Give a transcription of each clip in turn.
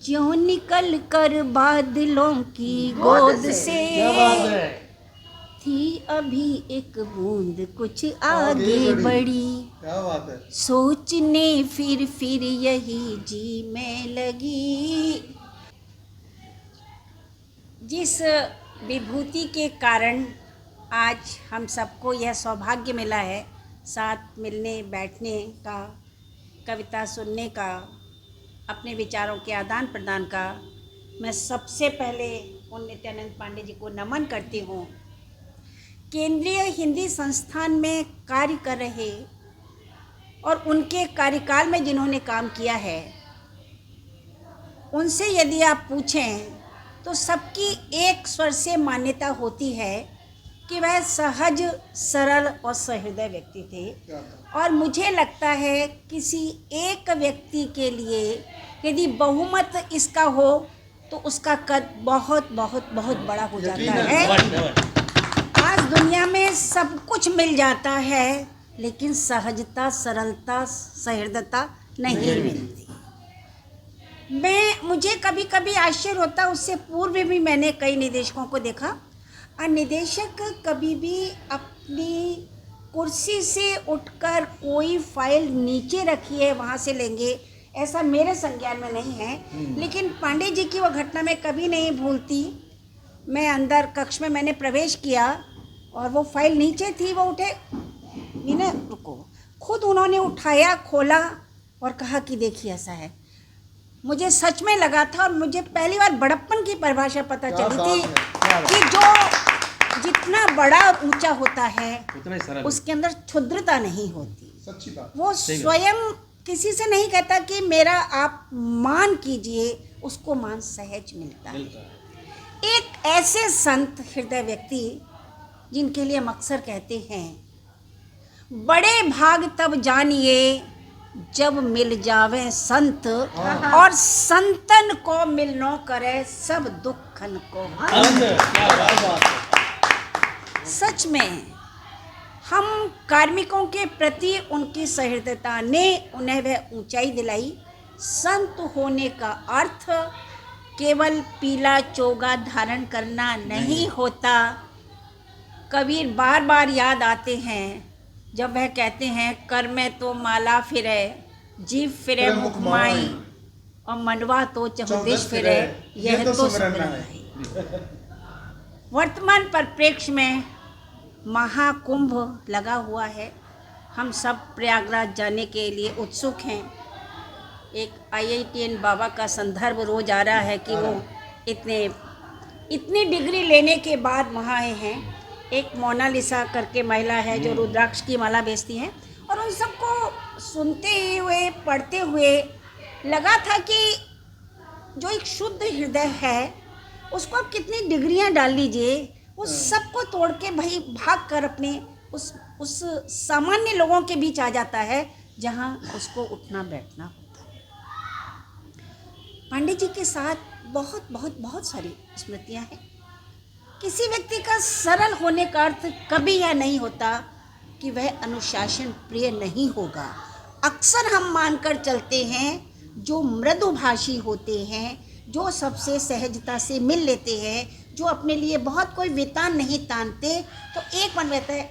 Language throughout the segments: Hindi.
ज्यों निकल कर बादलों की गोद से थी अभी एक बूंद कुछ आगे बढ़ी। क्या बात है। सोचने फिर यही जी में लगी। जिस विभूति के कारण आज हम सबको यह सौभाग्य मिला है साथ मिलने बैठने का, कविता सुनने का, अपने विचारों के आदान प्रदान का, मैं सबसे पहले उन नित्यानंद पांडे जी को नमन करती हूँ। केंद्रीय हिंदी संस्थान में कार्य कर रहे और उनके कार्यकाल में जिन्होंने काम किया है, उनसे यदि आप पूछें तो सबकी एक स्वर से मान्यता होती है कि वह सहज, सरल और सहृदय व्यक्ति थे। और मुझे लगता है किसी एक व्यक्ति के लिए यदि बहुमत इसका हो तो उसका कद बहुत बहुत बहुत बड़ा हो जाता है। आज दुनिया में सब कुछ मिल जाता है लेकिन सहजता, सरलता, सहृदयता नहीं मिलती। मुझे कभी कभी आश्चर्य होता, उससे पूर्व भी मैंने कई निदेशकों को देखा और निदेशक कभी भी अपनी कुर्सी से उठकर कोई फाइल नीचे रखी है वहाँ से लेंगे, ऐसा मेरे संज्ञान में नहीं है। लेकिन पांडे जी की वो घटना मैं कभी नहीं भूलती। मैं अंदर कक्ष में मैंने प्रवेश किया और वो फाइल नीचे थी, वो उठे, मीना रुको, खुद उन्होंने उठाया, खोला और कहा कि देखिए ऐसा है। मुझे सच में लगा था और मुझे पहली बार बड़प्पन की परिभाषा पता चली थी कि जो जितना बड़ा और ऊंचा होता है उसके अंदर क्षुद्रता नहीं होती। सच्ची बात। वो स्वयं किसी से नहीं कहता कि मेरा आप मान कीजिए, उसको मान सहज मिलता है। एक ऐसे संत हृदय व्यक्ति जिनके लिए हम अक्सर कहते हैं, बड़े भाग तब जानिए जब मिल जावे संत, और संतन को मिलनो करे सब दुखन को। सच में हम कार्मिकों के प्रति उनकी सहृदयता ने उन्हें वह ऊंचाई दिलाई। संत होने का अर्थ केवल पीला चोगा धारण करना नहीं होता। कबीर बार बार याद आते हैं जब वह कहते हैं, कर में तो माला फिरे, जीव फिरे मुख माई, और मनवा तो चहुदिश फिरे, यह तो सुमिरन है। वर्तमान परिप्रेक्ष्य में महाकुंभ लगा हुआ है। हम सब प्रयागराज जाने के लिए उत्सुक हैं। एक IITN बाबा का संदर्भ रोज आ रहा है कि वो इतनी डिग्री लेने के बाद वहाँ आए हैं। एक मोनालिसा करके महिला है जो रुद्राक्ष की माला बेचती हैं, और उन सबको सुनते हुए, पढ़ते हुए लगा था कि जो एक शुद्ध हृदय है उसको आप कितनी डिग्रियां डाल लीजिए, वो सबको तोड़ के भाई भाग कर अपने उस सामान्य लोगों के बीच आ जाता है जहां उसको उठना बैठना होता है। पांडे जी के साथ बहुत बहुत बहुत सारी स्मृतियां हैं। किसी व्यक्ति का सरल होने का अर्थ कभी यह नहीं होता कि वह अनुशासन प्रिय नहीं होगा। अक्सर हम मानकर चलते हैं जो मृदुभाषी होते हैं, जो सबसे सहजता से मिल लेते हैं, जो अपने लिए बहुत कोई वेतन नहीं तानते, तो एक मन रहता है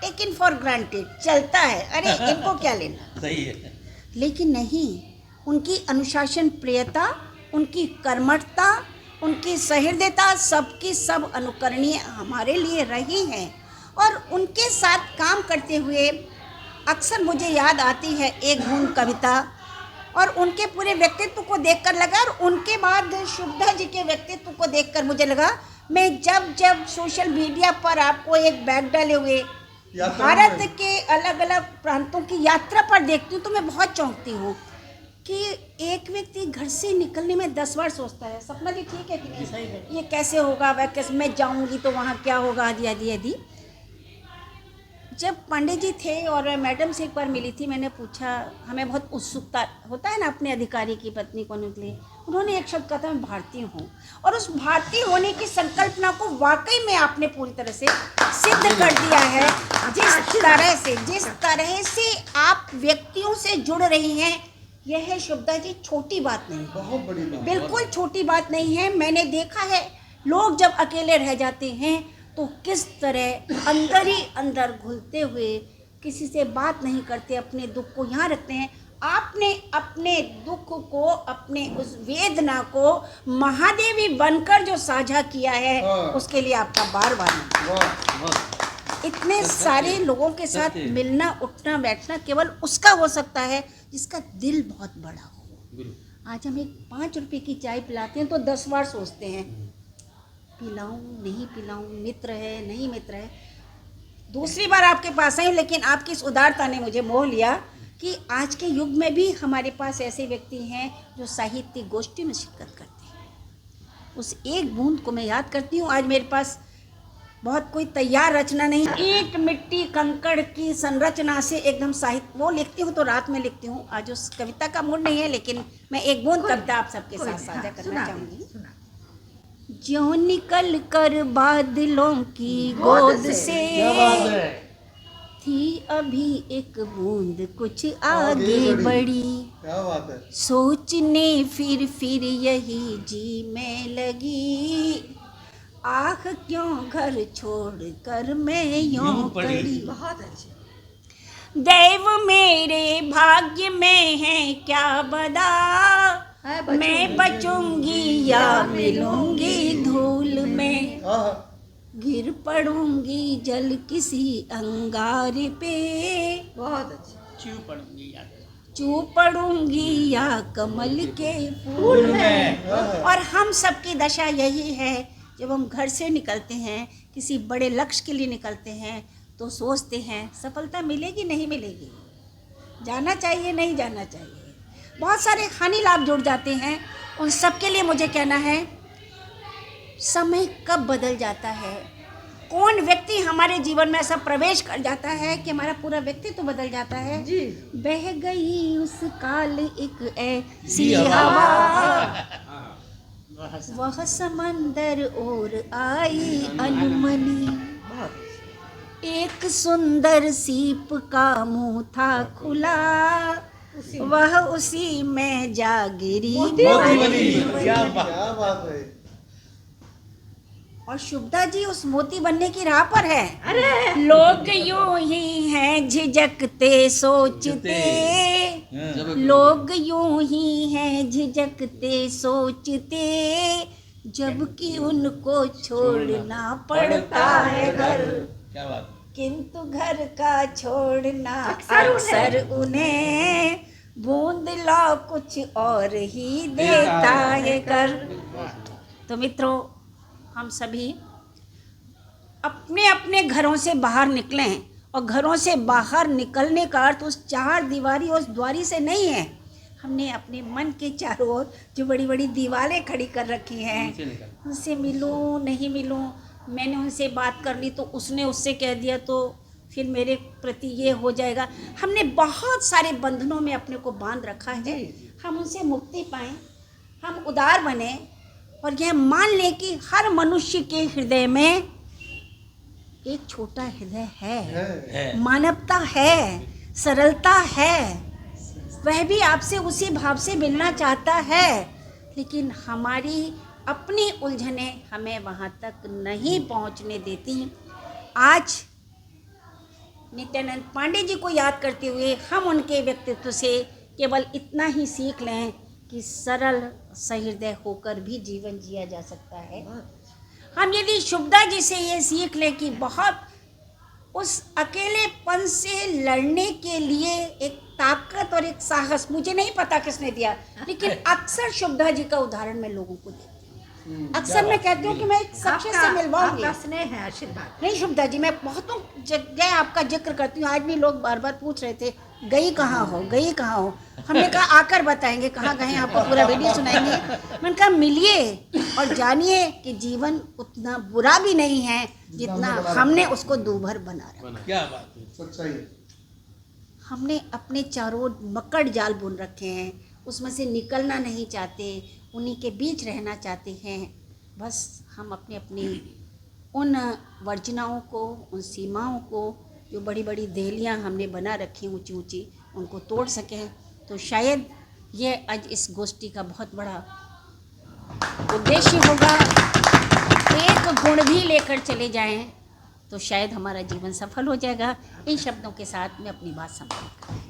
टेकन फॉर ग्रांटेड, चलता है, अरे इनको क्या लेना। सही है। लेकिन नहीं, उनकी अनुशासन प्रियता, उनकी कर्मठता, उनकी सहृदयता सबकी सब अनुकरणीय हमारे लिए रही हैं। और उनके साथ काम करते हुए अक्सर मुझे याद आती है एक बूंद कविता, और उनके पूरे व्यक्तित्व को देखकर लगा, और उनके बाद शुभदा जी के व्यक्तित्व को देखकर मुझे लगा, मैं जब सोशल मीडिया पर आपको एक बैग डाले हुए भारत के अलग अलग प्रांतों की यात्रा पर देखती हूँ तो मैं बहुत चौंकती हूँ कि एक व्यक्ति घर से निकलने में 10 बार सोचता है, सपना जी ठीक है कि नहीं, सही है, ये कैसे होगा, वह कैसे, मैं जाऊंगी तो वहाँ क्या होगा, आदि आदि आदि। जब पांडे जी थे और मैडम से एक बार मिली थी, मैंने पूछा, हमें बहुत उत्सुकता होता है ना अपने अधिकारी की पत्नी को निकले, उन्होंने एक शब्द कहा था, मैं भारतीय हूँ। और उस भारतीय होने की संकल्पना को वाकई में आपने पूरी तरह से सिद्ध कर दिया है। जिस तरह से आप व्यक्तियों से जुड़ रही हैं, यह शुभदा जी छोटी बात नहीं है, बहुत बड़ी बात, बिल्कुल छोटी बात नहीं है। मैंने देखा है लोग जब अकेले रह जाते हैं तो किस तरह अंदर ही अंदर घुलते हुए किसी से बात नहीं करते, अपने दुख को यहाँ रखते हैं। आपने अपने दुख को, अपने उस वेदना को महादेवी बनकर जो साझा किया है, हाँ। उसके लिए आपका बार बार वाह, इतने सारे लोगों के साथ मिलना उठना बैठना केवल उसका हो सकता है जिसका दिल बहुत बड़ा हो। आज हम एक 5 रुपए की चाय पिलाते हैं तो 10 बार सोचते हैं, पिलाऊं नहीं पिलाऊं, मित्र है नहीं मित्र है। दूसरी बार आपके पास आई, लेकिन आपकी इस उदारता ने मुझे मोह लिया कि आज के युग में भी हमारे पास ऐसे व्यक्ति हैं जो साहित्य गोष्ठी में शिरकत करते हैं। उस एक बूंद को मैं याद करती हूँ। आज मेरे पास बहुत कोई तैयार रचना नहीं, ईंट मिट्टी कंकड़ की संरचना से एकदम साहित्य वो लिखती हूँ तो रात में लिखती हूँ। आज उस कविता का मूड नहीं है, लेकिन मैं एक बूंद कविता आप सबके साथ साझा करना चाहूँगी। ज्यों निकल कर बादलों की गोद से थी अभी एक बूंद कुछ आगे बढ़ी, क्या बात है। सोचने फिर यही जी में लगी, आह क्यों घर छोड़ कर मैं यूं पड़ी। बहुत अच्छे। दैव मेरे भाग्य में है क्या बदा, मैं बचूंगी या मिलूंगी धूल में, आहा, गिर पड़ूंगी जल किसी अंगारे पे, बहुत अच्छे। चू पड़ूंगी या कमल के फूल में। और हम सबकी दशा यही है, जब हम घर से निकलते हैं किसी बड़े लक्ष्य के लिए निकलते हैं तो सोचते हैं सफलता मिलेगी नहीं मिलेगी, जाना चाहिए नहीं जाना चाहिए, बहुत सारे हानि लाभ जुड़ जाते हैं। उन सब के लिए मुझे कहना है, समय कब बदल जाता है, कौन व्यक्ति हमारे जीवन में ऐसा प्रवेश कर जाता है कि हमारा पूरा व्यक्तित्व तो बदल जाता है। जी। बह गई उस काल एक ऐसी हवा, वह समंदर और आई अनमनी, बहुत अच्छे। एक सुंदर सीप का मुंह था खुला, वह उसी में जा गिरी क्या बात है। और शुभदा जी उस मोती बनने की राह पर है। अरे लोग यूं ही हैं झिझकते सोचते, लोग यूं ही हैं झिझकते सोचते, जबकि उनको छोड़ना पड़ता है घर, क्या बात, किंतु घर का छोड़ना अक्सर उन्हें बूंद ला कुछ और ही देता है कर। तो मित्रों, हम सभी अपने अपने घरों से बाहर निकलें, और घरों से बाहर निकलने का अर्थ उस 4 दीवारी उस द्वारी से नहीं है। हमने अपने मन के चारों ओर जो बड़ी बड़ी दीवारें खड़ी कर रखी हैं, उनसे मिलूं नहीं मिलूं, मैंने उनसे बात कर ली तो उसने उससे कह दिया तो फिर मेरे प्रति ये हो जाएगा। हमने बहुत सारे बंधनों में अपने को बांध रखा है। हम उनसे मुक्ति पाएं, हम उदार बने, और यह मान लें कि हर मनुष्य के हृदय में एक छोटा हृदय है, मानवता है, सरलता है, वह भी आपसे उसी भाव से मिलना चाहता है, लेकिन हमारी अपनी उलझने हमें वहाँ तक नहीं पहुँचने देती। आज नित्यानंद पांडे जी को याद करते हुए हम उनके व्यक्तित्व से केवल इतना ही सीख लें कि सरल सहृदय होकर भी जीवन जिया जा सकता है। हम यदि शुभदा जी से ये सीख लें कि बहुत उस अकेलेपन से लड़ने के लिए एक ताकत और एक साहस मुझे नहीं पता किसने दिया, लेकिन अक्सर शुभदा जी का उदाहरण मैं लोगों को देती हूँ। अक्सर मैं कहती हूँ कि मैं एक शख्स से मिलवाऊंगी। आपका स्नेह है, आशीर्वाद। नहीं शुभदा जी, मैं बहुतों जगह आपका जिक्र करती हूँ। आज भी लोग बार बार पूछ रहे थे गई कहाँ हो, गई कहाँ हो। हमने कहा आकर बताएंगे कहाँ गए, आपको पूरा वीडियो सुनाएंगे। मैंने कहा मिलिए और जानिए कि जीवन उतना बुरा भी नहीं है जितना हमने उसको दूभर बना रखा। क्या बात है, सच्चाई। हमने अपने चारों ओर मकड़ जाल बुन रखे हैं, उसमें से निकलना नहीं चाहते, उन्हीं के बीच रहना चाहते हैं। बस हम अपने अपनी उन वर्जनाओं को, उन सीमाओं को, जो बड़ी बड़ी देहलियाँ हमने बना रखी ऊंची ऊंची, उनको तोड़ सकें तो शायद ये आज इस गोष्ठी का बहुत बड़ा उद्देश्य होगा। एक गुण भी लेकर चले जाएं तो शायद हमारा जीवन सफल हो जाएगा। इन शब्दों के साथ मैं अपनी बात समाप्त करूँ।